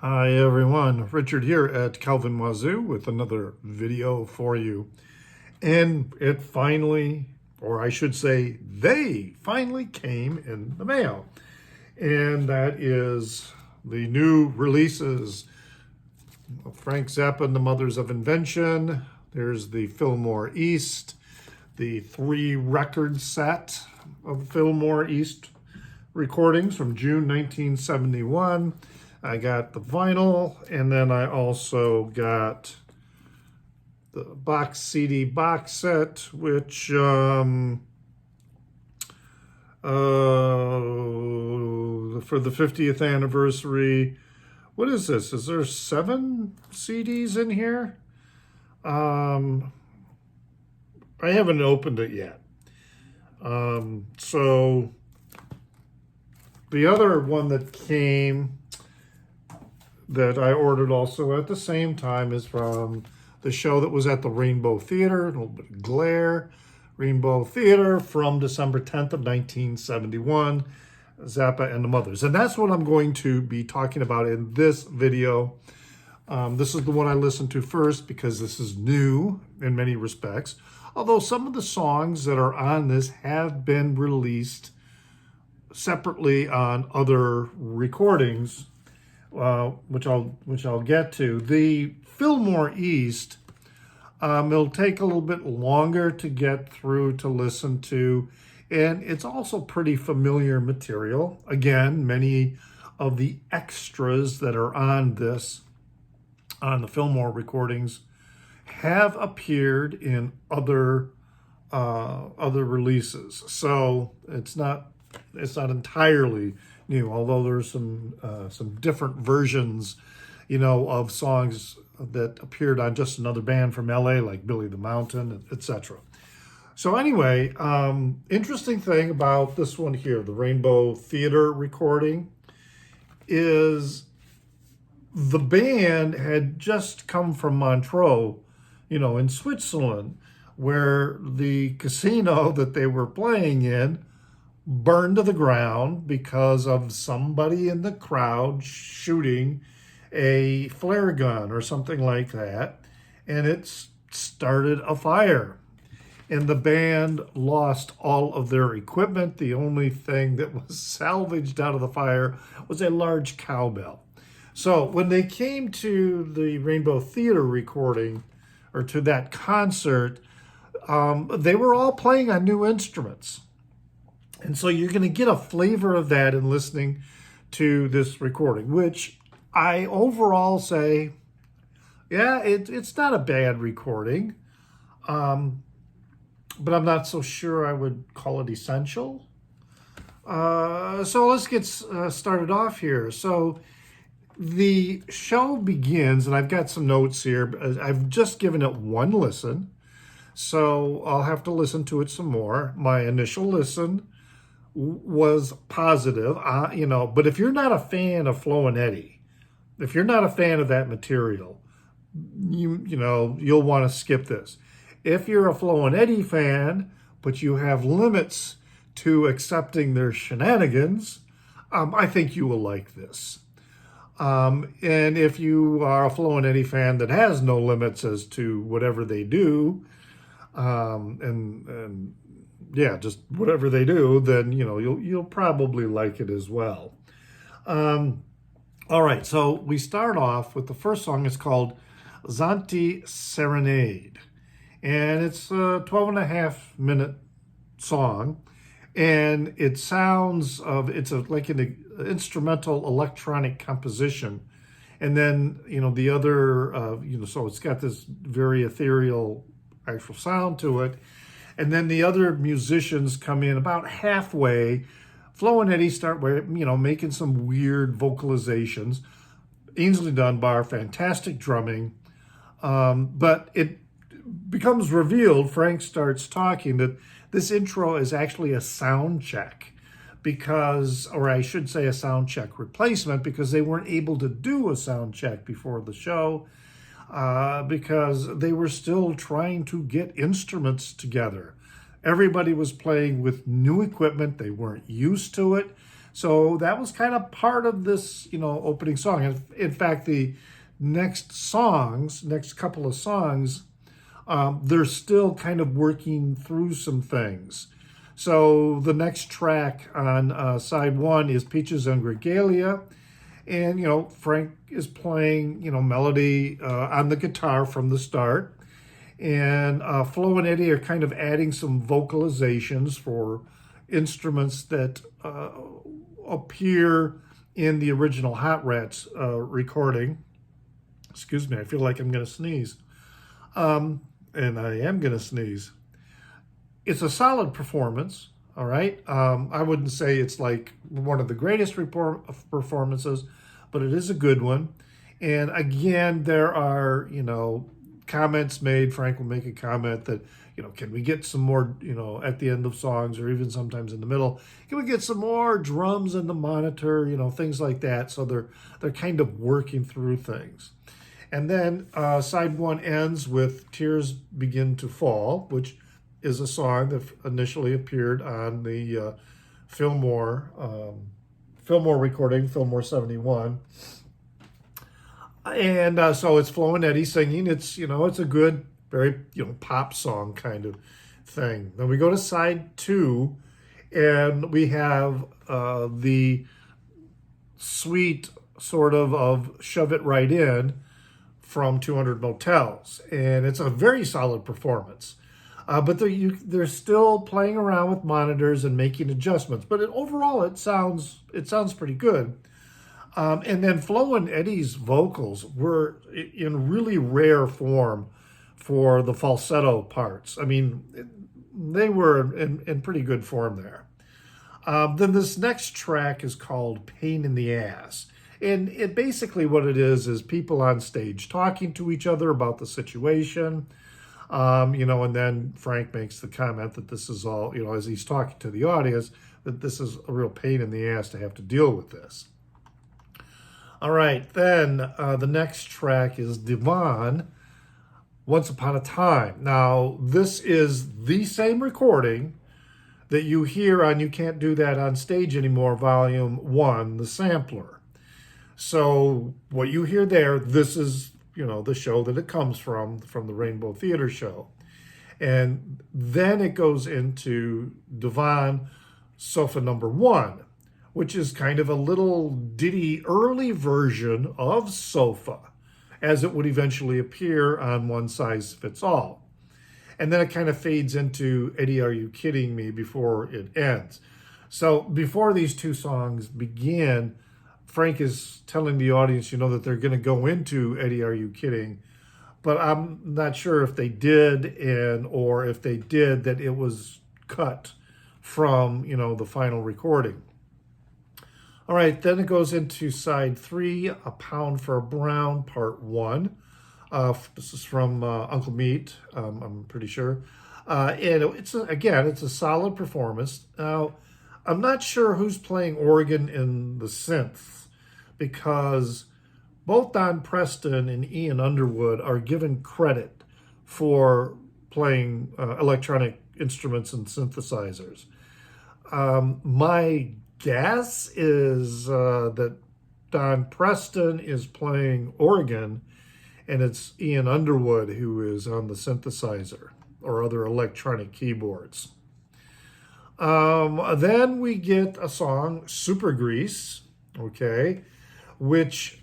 Hi everyone, Richard here at Calvin Wazoo with another video for you. And it finally, or I should say they finally came in the mail. And that is the new releases of Frank Zappa and the Mothers of Invention. There's the Fillmore East, the 3-record set of Fillmore East recordings from June 1971. I got the vinyl, and then I also got the box CD box set, which for the 50th anniversary. What is this? Is there 7 CDs in here? I haven't opened it yet. So the other one that came that I ordered also at the same time is from the show that was at the Rainbow Theater, a little bit of glare. Rainbow Theater from December 10th of 1971, Zappa and the Mothers. And that's what I'm going to be talking about in this video. This is the one I listened to first because this is new in many respects. Although some of the songs that are on this have been released separately on other recordings, which I'll get to. The Fillmore East, it'll take a little bit longer to get through to listen to, and it's also pretty familiar material. Again, many of the extras that are on this, on the Fillmore recordings, have appeared in other releases. So it's not entirely new, although there's some different versions, of songs that appeared on just another band from LA, like Billy the Mountain, etc. So anyway, interesting thing about this one here, the Rainbow Theater recording, is the band had just come from Montreux, in Switzerland, where the casino that they were playing in burned to the ground because of somebody in the crowd shooting a flare gun or something like that, and it started a fire. And the band lost all of their equipment. The only thing that was salvaged out of the fire was a large cowbell. So when they came to the Rainbow Theater recording, or to that concert, they were all playing on new instruments. And so you're going to get a flavor of that in listening to this recording, which I overall say, yeah, it's not a bad recording. But I'm not so sure I would call it essential. So let's get started off here. So the show begins, and I've got some notes here. I've just given it one listen, so I'll have to listen to it some more. My initial listen was positive, but if you're not a fan of Flo and Eddie, if you're not a fan of that material, you'll want to skip this. If you're a Flo and Eddie fan, but you have limits to accepting their shenanigans, I think you will like this. And if you are a Flo and Eddie fan that has no limits as to whatever they do, and just whatever they do, then you'll probably like it as well. All right, so we start off with the first song. It's called Zanti Serenade, and it's a 12.5-minute song, and it sounds like an instrumental electronic composition, and then the other so it's got this very ethereal actual sound to it. And then the other musicians come in about halfway. Flo and Eddie start, making some weird vocalizations. Ainsley Dunbar, fantastic drumming. But it becomes revealed, Frank starts talking, that this intro is actually a sound check or I should say a sound check replacement, because they weren't able to do a sound check before the show. Because they were still trying to get instruments together. Everybody was playing with new equipment. They weren't used to it. So that was kind of part of this, opening song. And in fact, the next couple of songs, they're still kind of working through some things. So the next track on side one is Peaches and Gregalia. And, Frank is playing, melody on the guitar from the start. And Flo and Eddie are kind of adding some vocalizations for instruments that appear in the original Hot Rats recording. Excuse me, I feel like I'm going to sneeze. And I am going to sneeze. It's a solid performance, all right? I wouldn't say it's like one of the greatest performances, but it is a good one. And again, there are, comments made. Frank will make a comment that, can we get some more, at the end of songs or even sometimes in the middle, can we get some more drums in the monitor, things like that. So they're kind of working through things. And then side one ends with Tears Begin to Fall, which is a song that initially appeared on the Fillmore recording, Fillmore 71. And so it's Flo and Eddie singing. It's, it's a good, very, pop song kind of thing. Then we go to side two, and we have the sweet sort of Shove It Right In from 200 Motels. And it's a very solid performance. But they're still playing around with monitors and making adjustments. But overall, it sounds pretty good. And then Flo and Eddie's vocals were in really rare form for the falsetto parts. I mean, they were in pretty good form there. Then this next track is called Pain in the Ass. And basically what it is people on stage talking to each other about the situation. And then Frank makes the comment that this is all, as he's talking to the audience, that this is a real pain in the ass to have to deal with this. All right, then the next track is Devon, Once Upon a Time. Now, this is the same recording that you hear on You Can't Do That on Stage Anymore, Volume 1, the sampler. So what you hear there, this is, the show that it comes from the Rainbow Theater show. And then it goes into Devon, Sofa Number 1, which is kind of a little ditty early version of Sofa, as it would eventually appear on One Size Fits All. And then it kind of fades into Eddie, Are You Kidding Me before it ends. So before these two songs begin, Frank is telling the audience, that they're going to go into Eddie, Are You Kidding? But I'm not sure if they did, or if they did, that it was cut from, the final recording. All right, then it goes into side 3, A Pound for a Brown, part 1. This is from Uncle Meat, I'm pretty sure. And it's a solid performance. Now, I'm not sure who's playing organ in the synth, because both Don Preston and Ian Underwood are given credit for playing electronic instruments and synthesizers. My guess is that Don Preston is playing organ, and it's Ian Underwood who is on the synthesizer or other electronic keyboards. Then we get a song, Super Grease, okay, which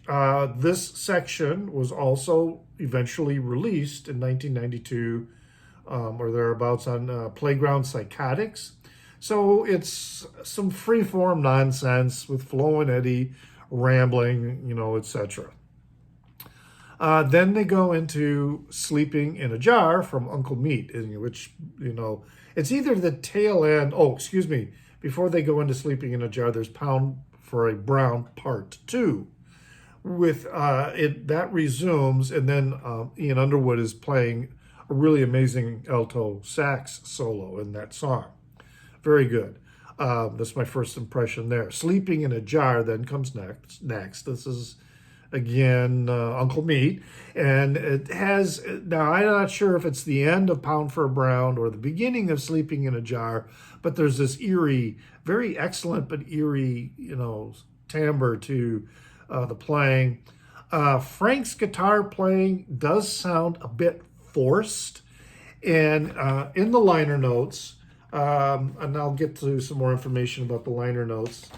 this section was also eventually released in 1992 or thereabouts on Playground Psychotics. So it's some freeform nonsense with Flo and Eddie rambling, etc. Then they go into Sleeping in a Jar from Uncle Meat, in which, it's either the tail end. Oh, excuse me. Before they go into Sleeping in a Jar, there's Pound for a Brown Part 2. With that resumes, and then Ian Underwood is playing a really amazing alto sax solo in that song. Very good. That's my first impression there. Sleeping in a Jar then comes next. This is, again, Uncle Meat. And it has, now I'm not sure if it's the end of Pound for a Brown or the beginning of Sleeping in a Jar, but there's this eerie, very excellent but eerie, timbre to the playing. Frank's guitar playing does sound a bit forced, and in the liner notes, and I'll get to some more information about the liner notes,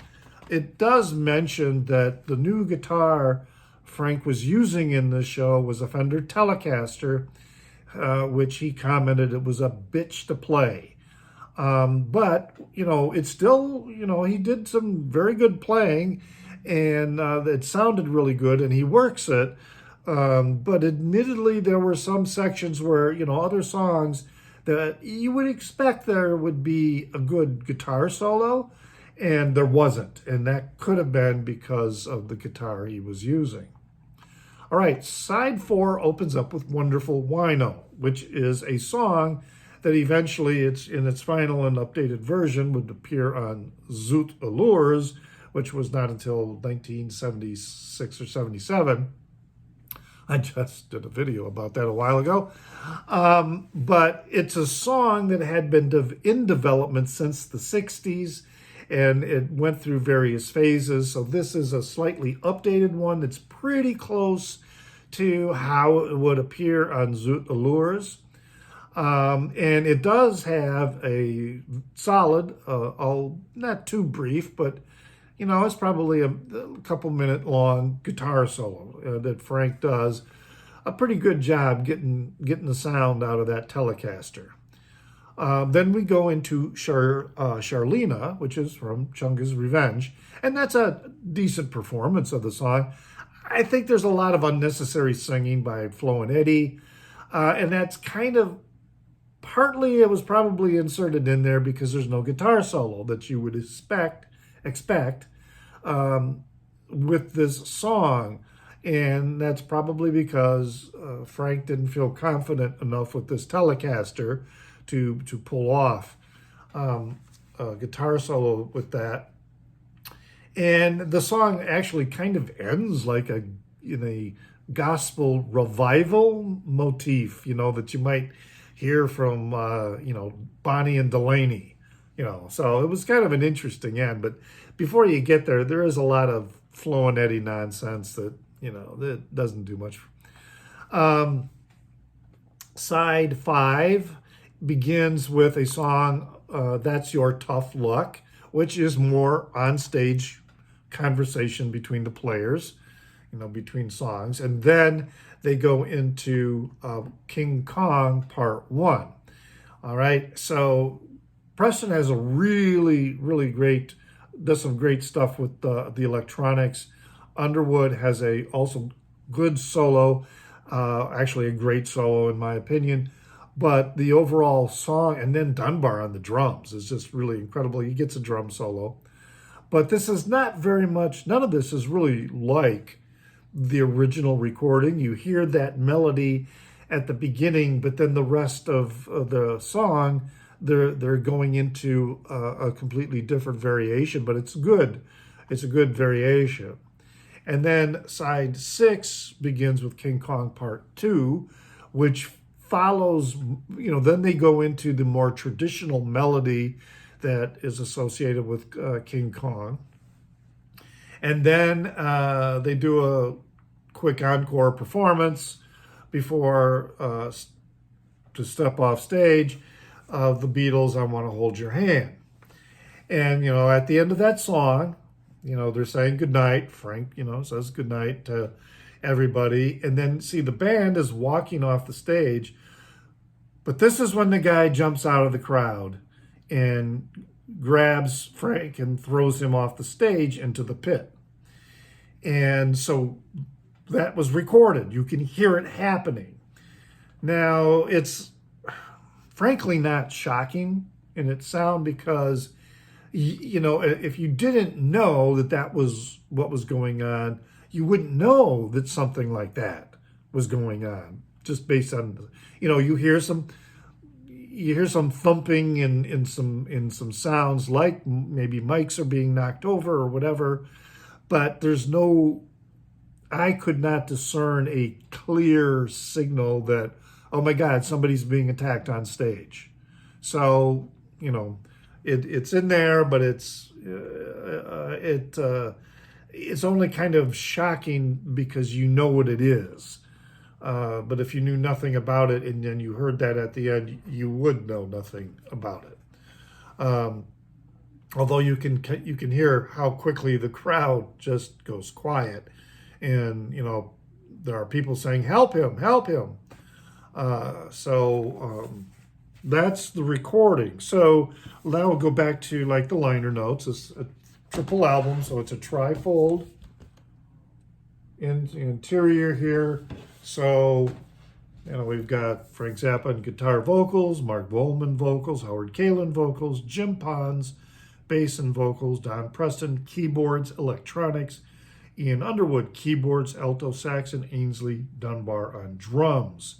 it does mention that the new guitar Frank was using in this show was a Fender Telecaster, which he commented it was a bitch to play. But, it's still, he did some very good playing, and it sounded really good, and he works it. But admittedly, there were some sections where, other songs that you would expect there would be a good guitar solo, and there wasn't. And that could have been because of the guitar he was using. All right, side 4 opens up with Wonderful Wino, which is a song that eventually, it's in its final and updated version, would appear on Zoot Allures, which was not until 1976 or 77. I just did a video about that a while ago. But it's a song that had been in development since the 60s, and it went through various phases. So this is a slightly updated one that's pretty close to how it would appear on Zoot Allures. And it does have a solid, not too brief, but it's probably a couple minute long guitar solo that Frank does a pretty good job getting the sound out of that Telecaster. Then we go into Charlina, which is from Chunga's Revenge, and that's a decent performance of the song. I think there's a lot of unnecessary singing by Flo and Eddie, and that's kind of partly it was probably inserted in there because there's no guitar solo that you would expect with this song. And that's probably because Frank didn't feel confident enough with this Telecaster to pull off a guitar solo with that. And the song actually kind of ends like in a gospel revival motif, that you might hear from, Bonnie and Delaney, So it was kind of an interesting end. But before you get there, there is a lot of Flo and Eddie nonsense that, that doesn't do much. Side 5 begins with a song, That's Your Tough Luck, which is more on-stage conversation between the players, between songs. And then they go into King Kong Part 1. All right, so Preston has a really, really does some great stuff with the electronics. Underwood has a also good solo, actually a great solo in my opinion. But the overall song, and then Dunbar on the drums is just really incredible. He gets a drum solo. But this is not very much, none of this is really like the original recording. You hear that melody at the beginning, but then the rest of the song, they're going into a completely different variation, but it's good. It's a good variation. And then side 6 begins with King Kong Part 2, which follows, then they go into the more traditional melody that is associated with King Kong. And then they do a quick encore performance before to step off stage of the Beatles' I Want to Hold Your Hand. And, at the end of that song, they're saying goodnight. Frank, says goodnight to everybody. And then, see, the band is walking off the stage. But this is when the guy jumps out of the crowd and grabs Frank and throws him off the stage into the pit. And so that was recorded. You can hear it happening. Now, it's frankly not shocking in its sound because, if you didn't know that was what was going on, you wouldn't know that something like that was going on just based on, you hear some thumping in some sounds like maybe mics are being knocked over or whatever, but I could not discern a clear signal that, oh my God, somebody's being attacked on stage. So, it's in there, but it's only kind of shocking because you know what it is. But if you knew nothing about it and then you heard that at the end, you would know nothing about it. Although you can hear how quickly the crowd just goes quiet, and there are people saying, "Help him! Help him!" That's the recording. So now we'll go back to like the liner notes. It's a triple album, so it's a trifold interior here. So we've got Frank Zappa and guitar vocals, Mark Volman vocals, Howard Kalen vocals, Jim Pons bass and vocals, Don Preston keyboards, electronics, Ian Underwood keyboards, alto sax, and Ainsley Dunbar on drums.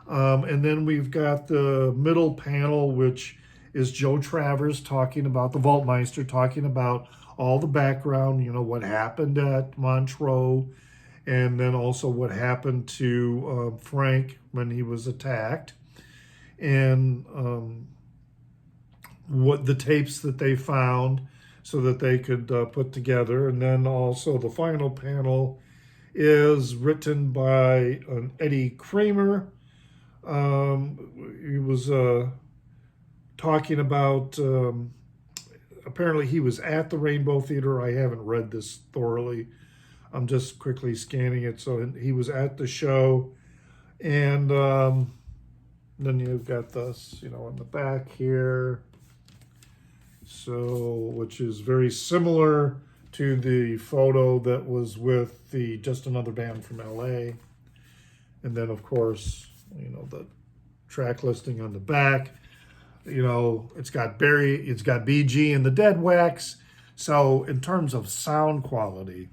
And then we've got the middle panel, which is Joe Travers talking about, the Vaultmeister, talking about all the background, what happened at Montreux, and then also what happened to Frank when he was attacked, and what the tapes that they found so that they could put together. And then also the final panel is written by Eddie Kramer. He was talking about, apparently he was at the Rainbow Theater. I haven't read this thoroughly. I'm just quickly scanning it. So he was at the show. And then you've got this, on the back here. So, which is very similar to the photo that was with the Just Another Band from LA. And then, of course, the track listing on the back. It's got BG and the Dead Wax. So in terms of sound quality,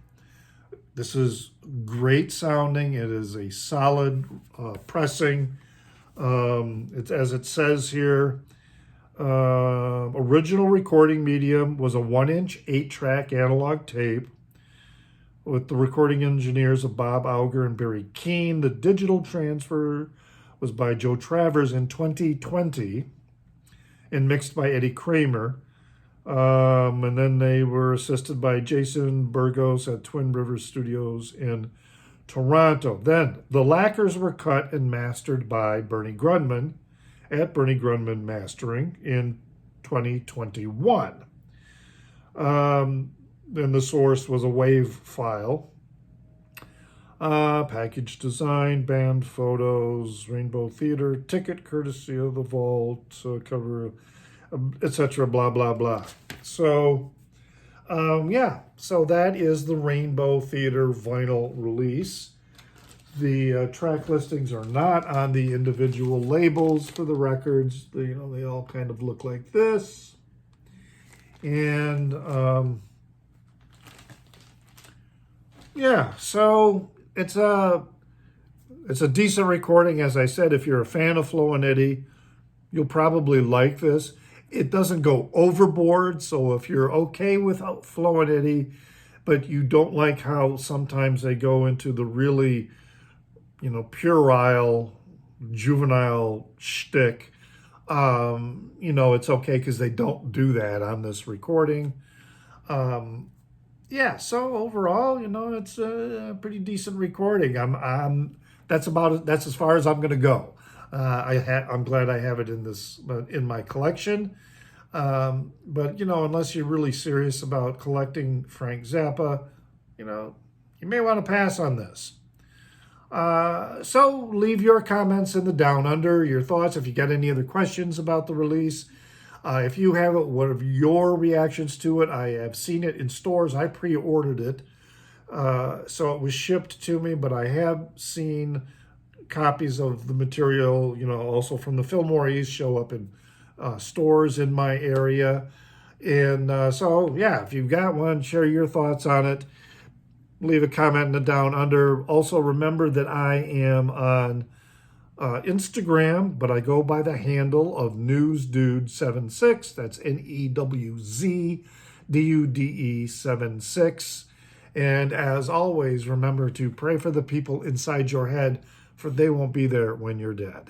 this is great sounding. It is a solid pressing. It's, as it says here, original recording medium was a 1-inch 8-track analog tape with the recording engineers of Bob Auger and Barry Keane. The digital transfer was by Joe Travers in 2020 and mixed by Eddie Kramer. And then they were assisted by Jason Burgos at Twin Rivers Studios in Toronto. Then the lacquers were cut and mastered by Bernie Grundman at Bernie Grundman Mastering in 2021. Then the source was a WAV file. Package design, band photos, Rainbow Theater, ticket courtesy of the Vault, cover, etc., blah, blah, blah. So, so that is the Rainbow Theater vinyl release. The track listings are not on the individual labels for the records. They all kind of look like this. And, so it's a decent recording. As I said, if you're a fan of Flo and Eddie, you'll probably like this. It doesn't go overboard, so if you're okay with Flo and Eddie, but you don't like how sometimes they go into the really, puerile, juvenile shtick, it's okay because they don't do that on this recording. So overall, it's a pretty decent recording. That's as far as I'm going to go. I'm glad I have it in my collection. But unless you're really serious about collecting Frank Zappa, you may want to pass on this. So leave your comments in the down under, your thoughts. If you got any other questions about the release, if you have it, what are your reactions to it? I have seen it in stores. I pre-ordered it. So it was shipped to me, but I have seen copies of the material, also from the Fillmore show up in stores in my area. And if you've got one, share your thoughts on it. Leave a comment in the down under. Also, remember that I am on Instagram, but I go by the handle of NewsDude76. That's NEWZDUDE76. And as always, remember to pray for the people inside your head, for they won't be there when you're dead.